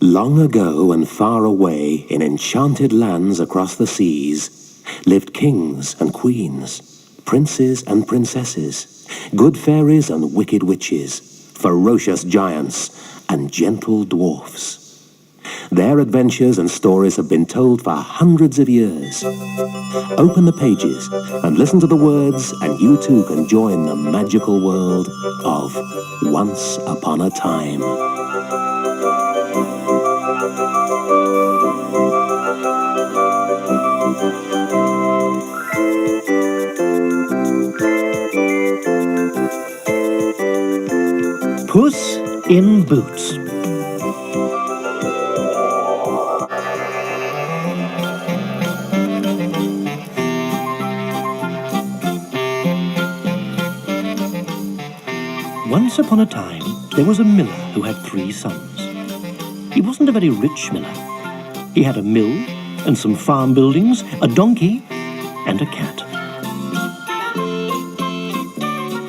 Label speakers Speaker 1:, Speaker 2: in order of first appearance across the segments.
Speaker 1: Long ago and far away in enchanted lands across the seas lived kings and queens, princes and princesses, good fairies and wicked witches, ferocious giants and gentle dwarfs. Their adventures and stories have been told for hundreds of years. Open the pages and listen to the words, and you too can join the magical world of Once Upon a Time.
Speaker 2: Puss in Boots. Once upon a time, there was a miller who had 3 sons. He wasn't a very rich miller. He had a mill and some farm buildings, a donkey and a cat.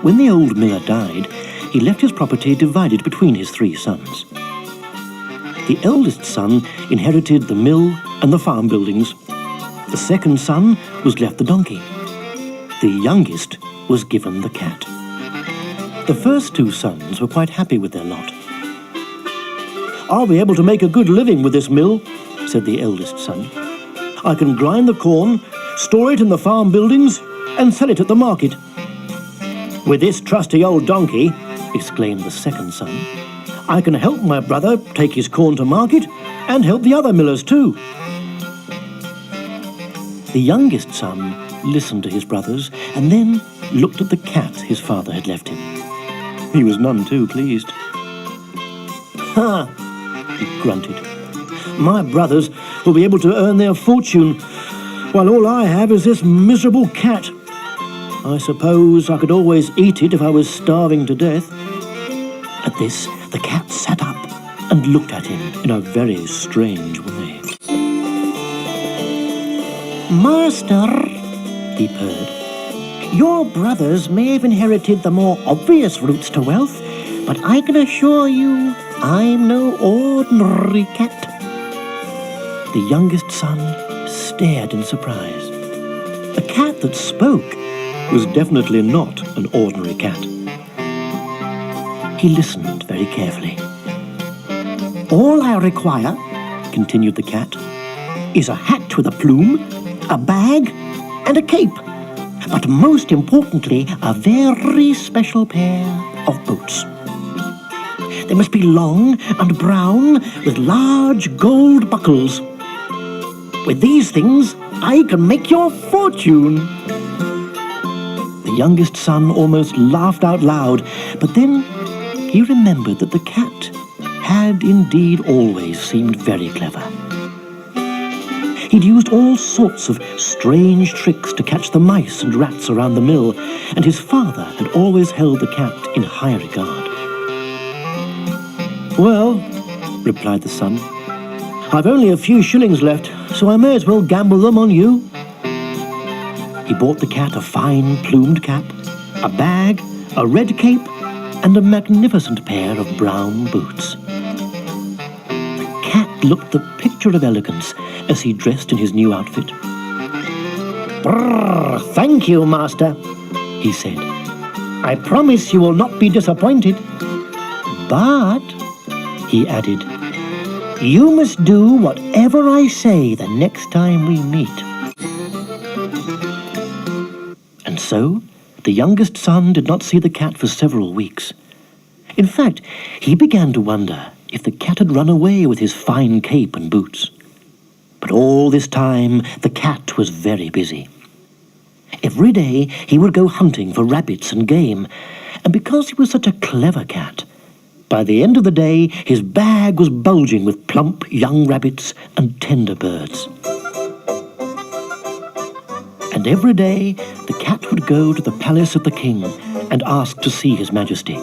Speaker 2: When the old miller died, he left his property divided between his 3 sons. The eldest son inherited the mill and the farm buildings. The second son was left the donkey. The youngest was given the cat. The first 2 sons were quite happy with their lot. "I'll be able to make a good living with this mill," said the eldest son. "I can grind the corn, store it in the farm buildings, and sell it at the market." "With this trusty old donkey," exclaimed the second son, "I can help my brother take his corn to market and help the other millers too." The youngest son listened to his brothers and then looked at the cat his father had left him. He was none too pleased. "Ha!" he grunted. "My brothers will be able to earn their fortune, while all I have is this miserable cat. I suppose I could always eat it if I was starving to death." At this, the cat sat up and looked at him in a very strange way. "Master," he purred, "your brothers may have inherited the more obvious routes to wealth, but I can assure you I'm no ordinary cat." The youngest son stared in surprise. The cat that spoke was definitely not an ordinary cat. He listened very carefully. "All I require," continued the cat, "is a hat with a plume, a bag, and a cape. But most importantly, a very special pair of boots. They must be long and brown with large gold buckles. With these things, I can make your fortune." The youngest son almost laughed out loud, but then he remembered that the cat had indeed always seemed very clever. He'd used all sorts of strange tricks to catch the mice and rats around the mill, and his father had always held the cat in high regard. "Well," replied the son, "I've only a few shillings left, so I may as well gamble them on you." He bought the cat a fine plumed cap, a bag, a red cape, and a magnificent pair of brown boots. The cat looked the picture of elegance as he dressed in his new outfit. "Brrr, thank you, master," he said. "I promise you will not be disappointed. But," he added, "you must do whatever I say the next time we meet." And so, the youngest son did not see the cat for several weeks. In fact, he began to wonder if the cat had run away with his fine cape and boots. But all this time, the cat was very busy. Every day, he would go hunting for rabbits and game, and because he was such a clever cat, by the end of the day, his bag was bulging with plump young rabbits and tender birds. And every day, the cat would go to the palace of the king and ask to see his majesty.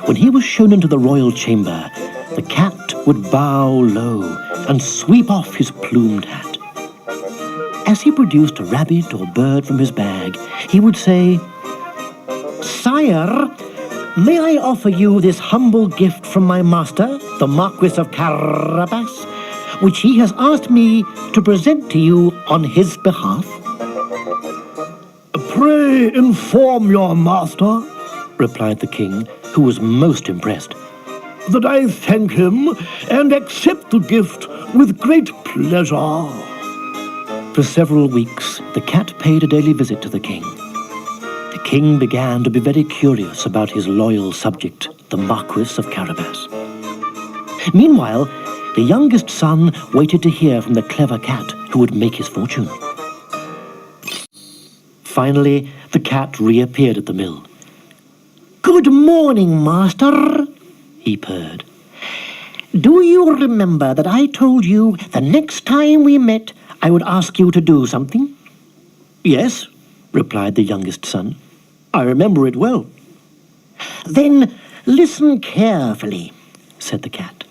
Speaker 2: When he was shown into the royal chamber, the cat would bow low and sweep off his plumed hat. As he produced a rabbit or bird from his bag, he would say, "Sire, may I offer you this humble gift from my master, the Marquis of Carabas, which he has asked me to present to you on his behalf?"
Speaker 3: "Pray inform your master,"
Speaker 2: replied the king, who was most impressed,
Speaker 3: "that I thank him and accept the gift with great pleasure."
Speaker 2: For several weeks, the cat paid a daily visit to the king. The king began to be very curious about his loyal subject, the Marquis of Carabas. Meanwhile, the youngest son waited to hear from the clever cat who would make his fortune. Finally, the cat reappeared at the mill. "Good morning, master," he purred. "Do you remember that I told you the next time we met I would ask you to do something?"
Speaker 3: "Yes,"
Speaker 2: replied the youngest son.
Speaker 3: "I remember it well."
Speaker 2: "Then listen carefully," said the cat.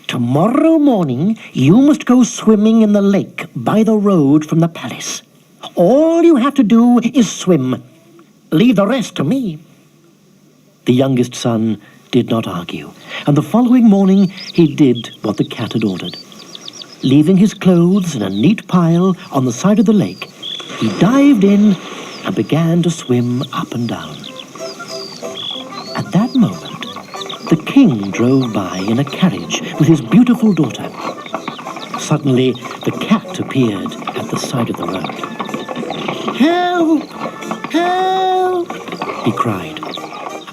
Speaker 2: "Tomorrow morning you must go swimming in the lake by the road from the palace. All you have to do is swim. Leave the rest to me." The youngest son did not argue, and the following morning he did what the cat had ordered. Leaving his clothes in a neat pile on the side of the lake, he dived in and began to swim up and down. At that moment, the king drove by in a carriage with his beautiful daughter. Suddenly, the cat appeared at the side of the road. "Help! Help!" he cried.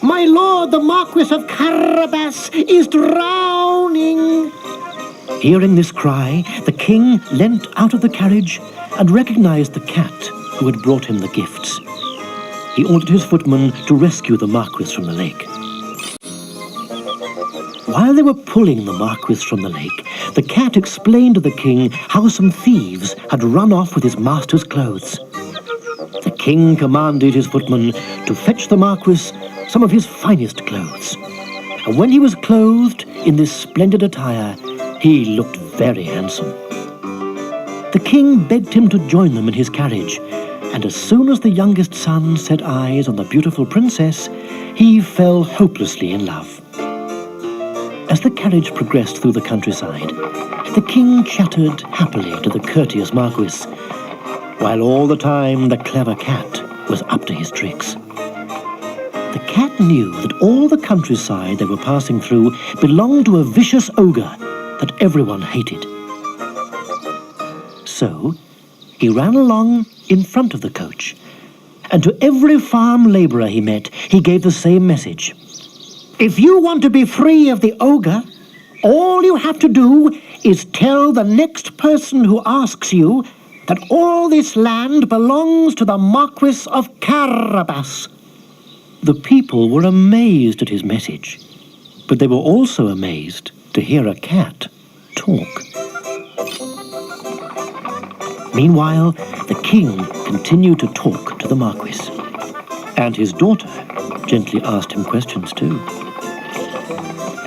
Speaker 2: "My lord, the Marquis of Carabas, is drowning!" Hearing this cry, the king leant out of the carriage and recognized the cat who had brought him the gifts. He ordered his footman to rescue the Marquis from the lake. While they were pulling the Marquis from the lake, the cat explained to the king how some thieves had run off with his master's clothes. The king commanded his footman to fetch the Marquis some of his finest clothes. And when he was clothed in this splendid attire, he looked very handsome. The king begged him to join them in his carriage, and as soon as the youngest son set eyes on the beautiful princess, he fell hopelessly in love. As the carriage progressed through the countryside, the king chattered happily to the courteous Marquis, while all the time the clever cat was up to his tricks. The cat knew that all the countryside they were passing through belonged to a vicious ogre that everyone hated. So he ran along in front of the coach, and to every farm labourer he met, he gave the same message. "If you want to be free of the ogre, all you have to do is tell the next person who asks you that all this land belongs to the Marquis of Carabas." The people were amazed at his message, but they were also amazed to hear a cat talk. Meanwhile, the king continued to talk to the Marquis, and his daughter gently asked him questions too.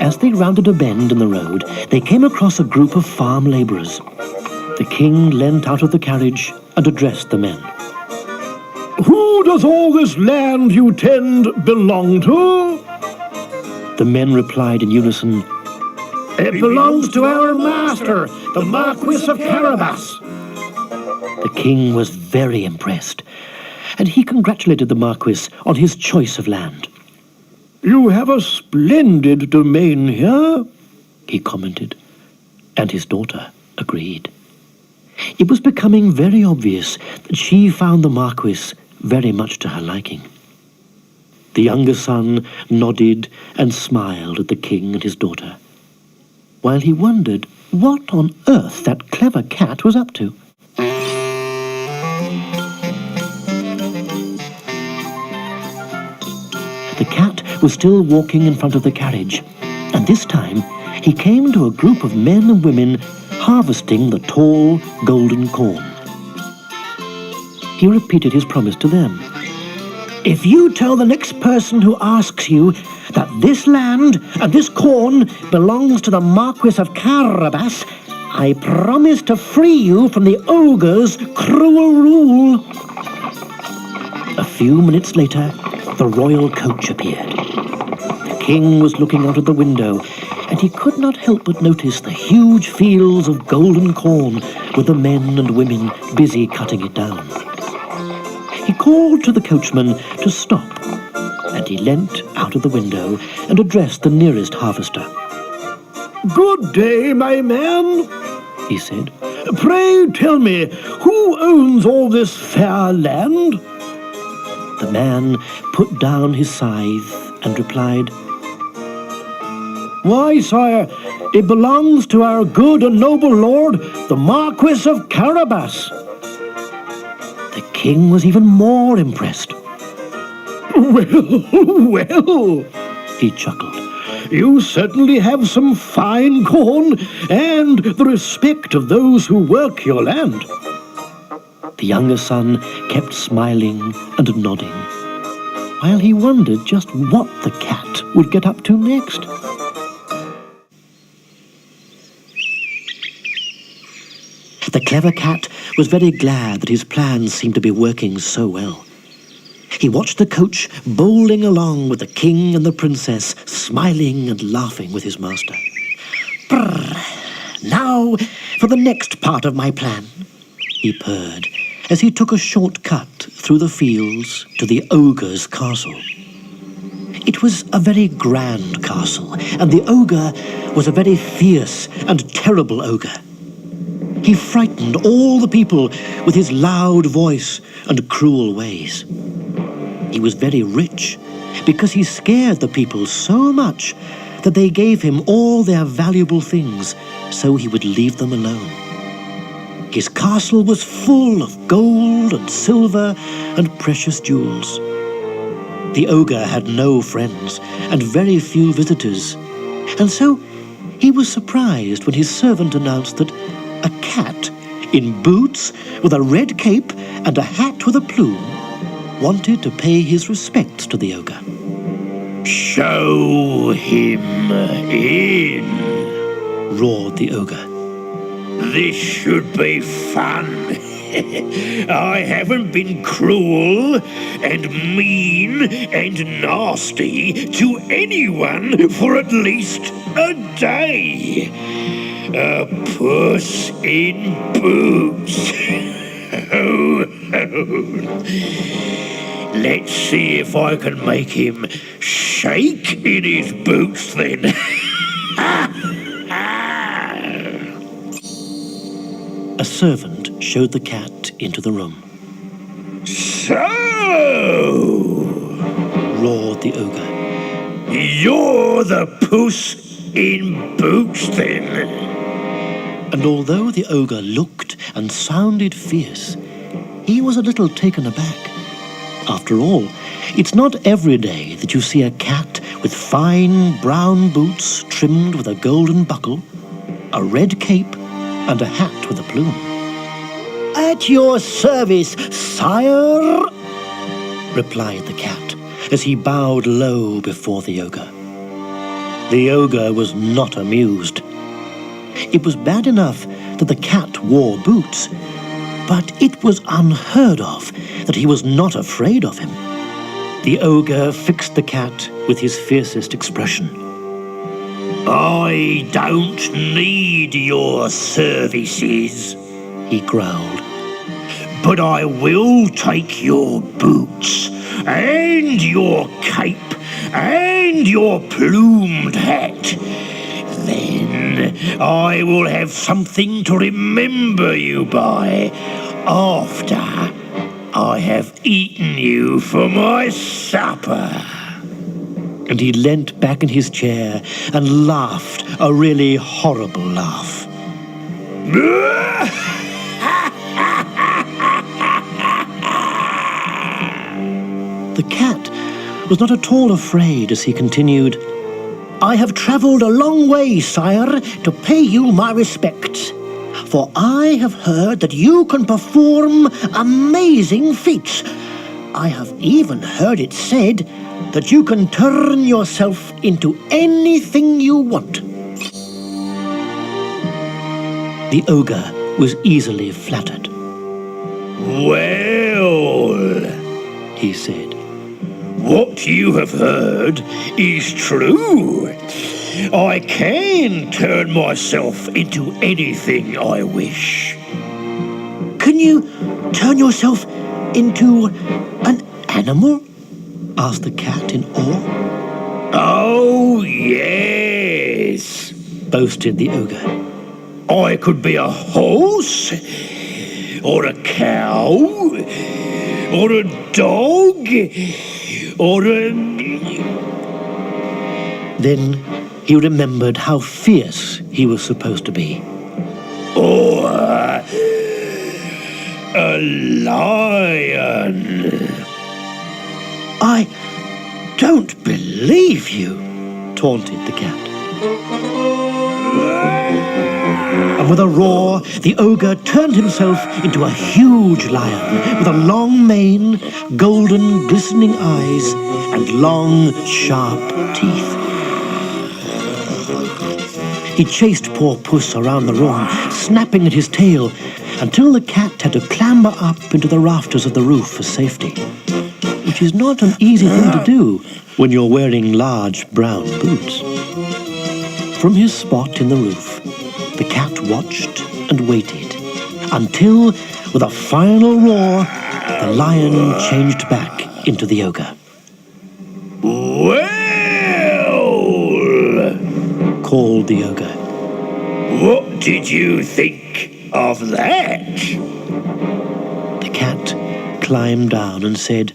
Speaker 2: As they rounded a bend in the road, they came across a group of farm labourers. The king leant out of the carriage and addressed the men.
Speaker 3: "Who does all this land you tend belong to?"
Speaker 2: The men replied in unison,
Speaker 3: "It belongs to our master, the Marquis of Carabas."
Speaker 2: The king was very impressed, and he congratulated the Marquis on his choice of land.
Speaker 3: "You have a splendid domain here,"
Speaker 2: he commented, and his daughter agreed. It was becoming very obvious that she found the Marquis very much to her liking. The younger son nodded and smiled at the king and his daughter, while he wondered what on earth that clever cat was up to. The cat was still walking in front of the carriage, and this time he came to a group of men and women harvesting the tall, golden corn. He repeated his promise to them. "If you tell the next person who asks you that this land and this corn belongs to the Marquis of Carabas, I promise to free you from the ogre's cruel rule." A few minutes later, the royal coach appeared. king was looking out of the window, and he could not help but notice the huge fields of golden corn with the men and women busy cutting it down. He called to the coachman to stop, and he leant out of the window and addressed the nearest harvester.
Speaker 3: "Good day, my man,"
Speaker 2: He said.
Speaker 3: "Pray tell me, who owns all this fair land?"
Speaker 2: The man put down his scythe and replied,
Speaker 3: "Why, sire, it belongs to our good and noble lord, the Marquis of Carabas."
Speaker 2: The king was even more impressed.
Speaker 3: Well,
Speaker 2: He chuckled.
Speaker 3: "You certainly have some fine corn and the respect of those who work your land."
Speaker 2: The younger son kept smiling and nodding, while he wondered just what the cat would get up to next. The clever cat was very glad that his plans seemed to be working so well. He watched the coach bowling along with the king and the princess, smiling and laughing with his master. "Brrr! Now for the next part of my plan," he purred, as he took a short cut through the fields to the ogre's castle. It was a very grand castle, and the ogre was a very fierce and terrible ogre. He frightened all the people with his loud voice and cruel ways. He was very rich because he scared the people so much that they gave him all their valuable things so he would leave them alone. His castle was full of gold and silver and precious jewels. The ogre had no friends and very few visitors, and so he was surprised when his servant announced that a cat in boots with a red cape and a hat with a plume wanted to pay his respects to the ogre.
Speaker 3: "Show him in,"
Speaker 2: roared the ogre.
Speaker 3: "This should be fun. I haven't been cruel and mean and nasty to anyone for at least a day. A puss in boots. Let's see if I can make him shake in his boots then."
Speaker 2: A servant showed the cat into the room.
Speaker 3: "So,
Speaker 2: Roared the ogre.
Speaker 3: you're the puss in boots then?"
Speaker 2: And although the ogre looked and sounded fierce, he was a little taken aback. After all, it's not every day that you see a cat with fine brown boots trimmed with a golden buckle, a red cape, and a hat with a plume. "At your service, sire," replied the cat, as he bowed low before the ogre. The ogre was not amused. It was bad enough that the cat wore boots, but it was unheard of that he was not afraid of him. The ogre fixed the cat with his fiercest expression.
Speaker 3: "I don't need your services," he growled, "but I will take your boots and your cape and your plumed hat. Then I will have something to remember you by after I have eaten you for my supper."
Speaker 2: And he leant back in his chair and laughed a really horrible laugh. The cat was not at all afraid as he continued, "I have travelled a long way, sire, to pay you my respects, for I have heard that you can perform amazing feats. I have even heard it said that you can turn yourself into anything you want." The ogre was easily flattered.
Speaker 3: "Well,"
Speaker 2: He said,
Speaker 3: What you have heard is true. I can turn myself into anything I wish.
Speaker 2: Can you turn yourself into an animal? Asked the cat in awe.
Speaker 3: Oh, yes,
Speaker 2: Boasted the ogre.
Speaker 3: I could be a horse, or a cow, or a dog, or a...
Speaker 2: Then he remembered how fierce he was supposed to be.
Speaker 3: or a lion.
Speaker 2: I don't believe you, taunted the cat. And with a roar, the ogre turned himself into a huge lion with a long mane, golden, glistening eyes, and long, sharp teeth. He chased poor Puss around the room, snapping at his tail, until the cat had to clamber up into the rafters of the roof for safety, which is not an easy thing to do when you're wearing large brown boots. From his spot in the roof, the cat watched and waited until, with a final roar, the lion changed back into the ogre.
Speaker 3: Well,
Speaker 2: Called the ogre.
Speaker 3: what did you think of that?
Speaker 2: The cat climbed down and said,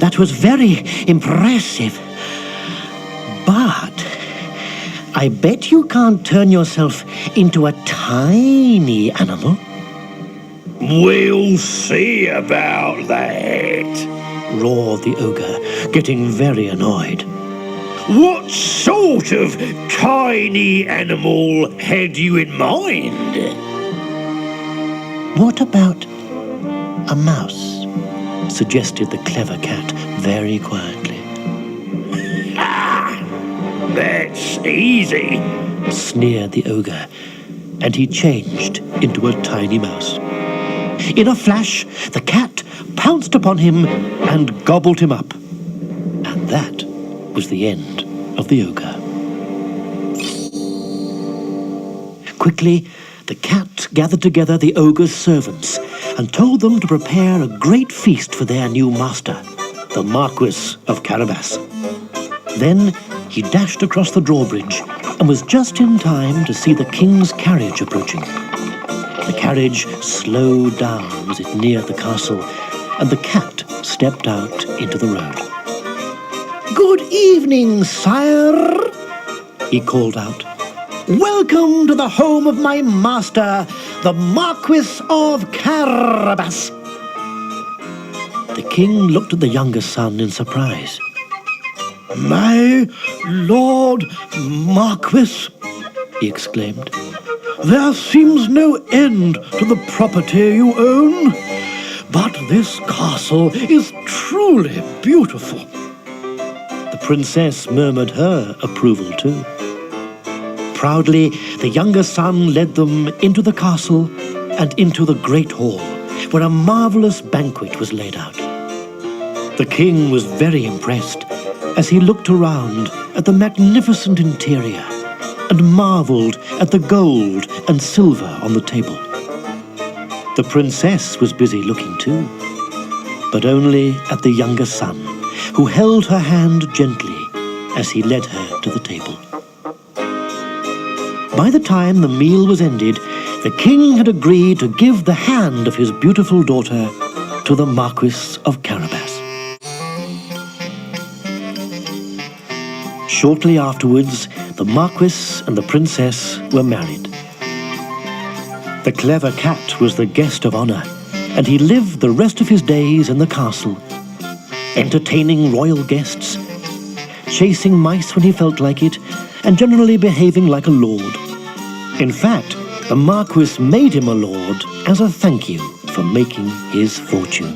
Speaker 2: "That was very impressive, but I bet you can't turn yourself into a tiny animal."
Speaker 3: We'll see about that.
Speaker 2: Roared the ogre, getting very annoyed.
Speaker 3: What sort of tiny animal had you in mind?
Speaker 2: "What about a mouse?" suggested the clever cat very quietly.
Speaker 3: That's easy.
Speaker 2: Sneered the ogre, and he changed into a tiny mouse. In a flash, the cat pounced upon him and gobbled him up. And that was the end of the ogre. Quickly, the cat gathered together the ogre's servants and told them to prepare a great feast for their new master, the Marquis of Carabas. Then he dashed across the drawbridge and was just in time to see the king's carriage approaching. The carriage slowed down as it neared the castle, and the cat stepped out into the road. "Good evening, sire," he called out. "Welcome to the home of my master, the Marquis of Carabas." The king looked at the younger son in surprise. "My lord Marquis," he exclaimed, "there seems no end to the property you own, but this castle is truly beautiful." The princess murmured her approval too. Proudly, the younger son led them into the castle and into the great hall, where a marvelous banquet was laid out. The king was very impressed as he looked around at the magnificent interior and marveled at the gold and silver on the table. The princess was busy looking too, but only at the younger son, who held her hand gently as he led her to the table. By the time the meal was ended, the king had agreed to give the hand of his beautiful daughter to the Marquis of Carabas. Shortly afterwards, the Marquis and the princess were married. The clever cat was the guest of honor, and he lived the rest of his days in the castle, entertaining royal guests, chasing mice when he felt like it, and generally behaving like a lord. In fact, the Marquis made him a lord as a thank you for making his fortune.